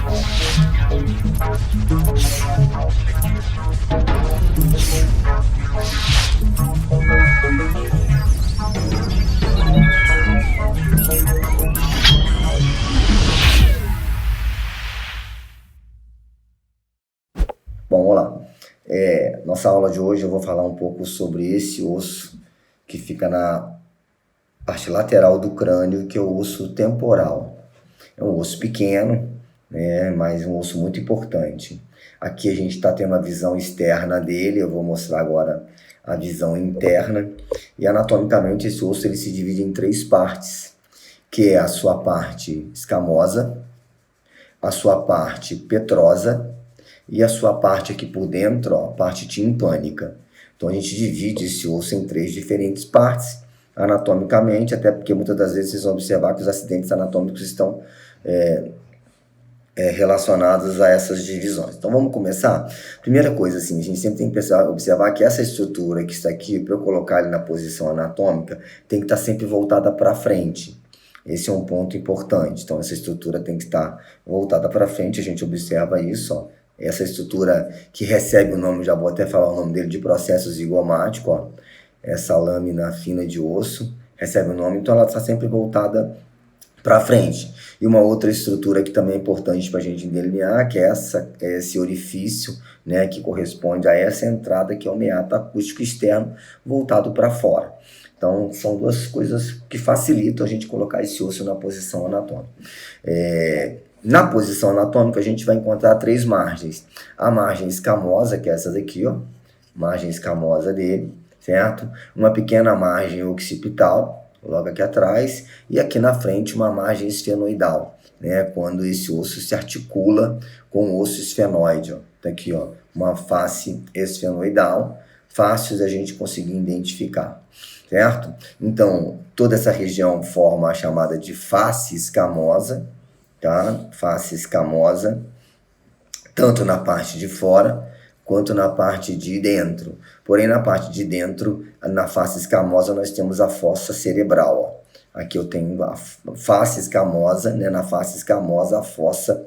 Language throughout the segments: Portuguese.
Bom, vamos lá. Nossa aula de hoje eu vou falar um pouco sobre esse osso que fica na parte lateral do crânio, que é o osso temporal. É um osso pequeno, né, mas um osso muito importante. Aqui a gente está tendo a visão externa dele, eu vou mostrar agora a visão interna. E anatomicamente esse osso ele se divide em 3 partes, que é a sua parte escamosa, a sua parte petrosa e a sua parte aqui por dentro, ó, a parte timpânica. Então a gente divide esse osso em 3 diferentes partes, anatomicamente, até porque muitas das vezes vocês vão observar que os acidentes anatômicos estão relacionados a essas divisões. Então vamos começar? Primeira coisa, assim, a gente sempre tem que observar que essa estrutura que está aqui, para eu colocar ele na posição anatômica, tem que estar sempre voltada para frente. Esse é um ponto importante. Então essa estrutura tem que estar voltada para frente, a gente observa isso, ó. Essa estrutura que recebe o nome, já vou até falar o nome dele, de processo zigomático, ó. Essa lâmina fina de osso recebe o nome, então ela está sempre voltada para frente. E uma outra estrutura que também é importante para a gente delinear, que é esse orifício, né, que corresponde a essa entrada, que é o meato acústico externo voltado para fora. Então, são 2 coisas que facilitam a gente colocar esse osso na posição anatômica. Na posição anatômica, a gente vai encontrar 3 margens. A margem escamosa, que é essa daqui, ó, margem escamosa dele, certo? Uma pequena margem occipital, logo aqui atrás, e aqui na frente uma margem esfenoidal, né? Quando esse osso se articula com o osso esfenoide, ó. Tá aqui, ó, uma face esfenoidal, fácil da gente conseguir identificar, certo? Então, toda essa região forma a chamada de face escamosa, tá? Face escamosa, tanto na parte de fora quanto na parte de dentro. Porém, na parte de dentro, na face escamosa, nós temos a fossa cerebral, ó. Aqui eu tenho a face escamosa, né? Na face escamosa, a fossa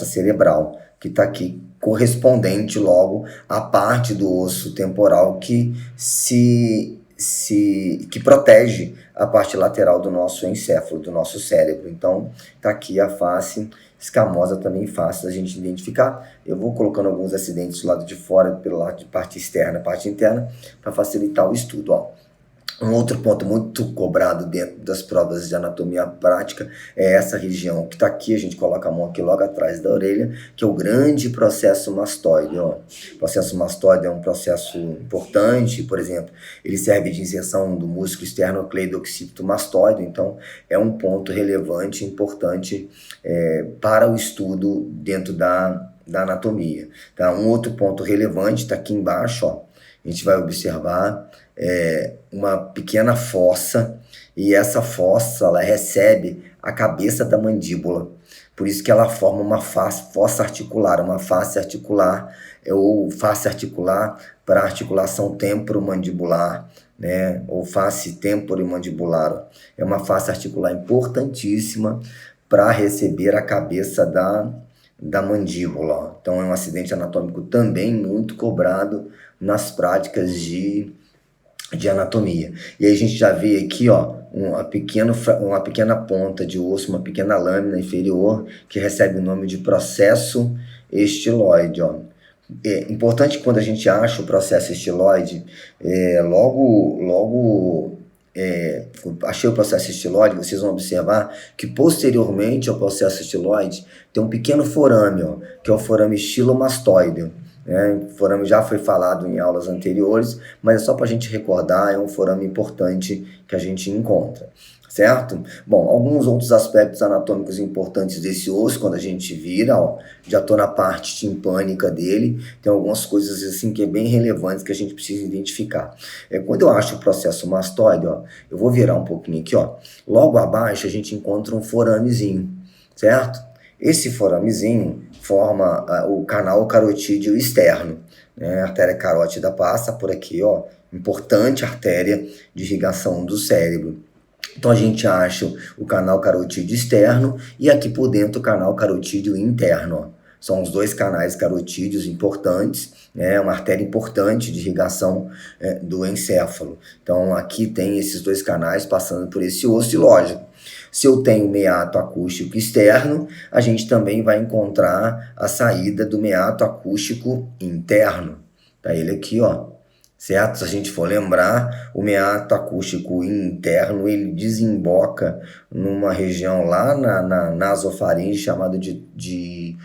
cerebral, que está aqui correspondente logo à parte do osso temporal que protege a parte lateral do nosso encéfalo, do nosso cérebro. Então, está aqui a face escamosa, também fácil da gente identificar. Eu vou colocando alguns acidentes do lado de fora, pelo lado de parte externa, parte interna, para facilitar o estudo, ó. Um outro ponto muito cobrado dentro das provas de anatomia prática é essa região que está aqui, a gente coloca a mão aqui logo atrás da orelha, que é o grande processo mastoide. Ó. O processo mastoide é um processo importante, por exemplo, ele serve de inserção do músculo esternocleido occipito mastoide, então é um ponto relevante, importante para o estudo dentro da anatomia. Tá? Um outro ponto relevante está aqui embaixo, ó. A gente vai observar uma pequena fossa, e essa fossa ela recebe a cabeça da mandíbula, por isso que ela forma uma fossa articular, uma face articular, ou face articular para articulação temporomandibular, né? Ou face temporomandibular. É uma face articular importantíssima para receber a cabeça da mandíbula. Então é um acidente anatômico também muito cobrado nas práticas de anatomia. E aí a gente já vê aqui, ó, uma pequena ponta de osso, uma pequena lâmina inferior que recebe o nome de processo estiloide, ó. É importante que quando a gente acha o processo estiloide, achei o processo estiloide, vocês vão observar que posteriormente ao processo estiloide tem um pequeno forame, ó, que é o forame estilomastoide. O forame já foi falado em aulas anteriores, mas é só para a gente recordar, é um forame importante que a gente encontra, certo? Bom, alguns outros aspectos anatômicos importantes desse osso, quando a gente vira, ó, já estou na parte timpânica dele, tem algumas coisas assim que é bem relevantes que a gente precisa identificar. Quando eu acho o processo mastoide, ó, eu vou virar um pouquinho aqui, ó, logo abaixo a gente encontra um foramezinho, certo? Esse foramezinho forma o canal carotídeo externo, né? A artéria carótida passa por aqui, ó, importante artéria de irrigação do cérebro. Então a gente acha o canal carotídeo externo e aqui por dentro o canal carotídeo interno, ó. São os dois canais carotídeos importantes, né? Uma artéria importante de irrigação do encéfalo. Então aqui tem esses dois canais passando por esse osso e lógico, se eu tenho meato acústico externo, a gente também vai encontrar a saída do meato acústico interno. Tá ele aqui, ó. Certo? Se a gente for lembrar, o meato acústico interno, ele desemboca numa região lá na nasofaringe chamada de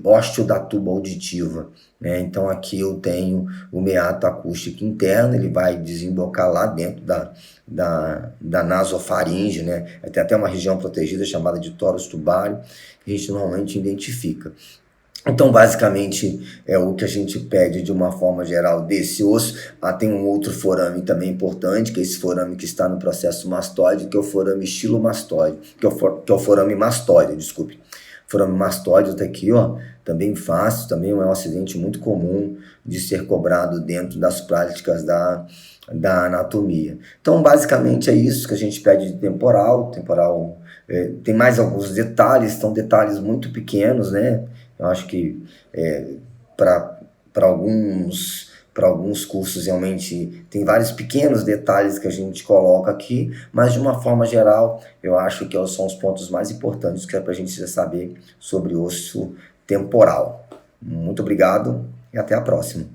ósteo da tuba auditiva, né? Então aqui eu tenho o meato acústico interno, ele vai desembocar lá dentro da nasofaringe, né? Tem até uma região protegida chamada de tórax tubário, que a gente normalmente identifica. Então, basicamente, é o que a gente pede de uma forma geral desse osso. Tem um outro forame também importante, que é esse forame que está no processo mastóide, que é o forame estilomastóide, que é o forame mastóide, desculpe. Forame mastóide tá aqui, ó, também fácil, também é um acidente muito comum de ser cobrado dentro das práticas da anatomia. Então, basicamente, é isso que a gente pede de temporal. Temporal tem mais alguns detalhes, são detalhes muito pequenos, né? Eu acho que para alguns cursos realmente tem vários pequenos detalhes que a gente coloca aqui, mas de uma forma geral eu acho que são os pontos mais importantes que é para a gente saber sobre osso temporal. Muito obrigado e até a próxima.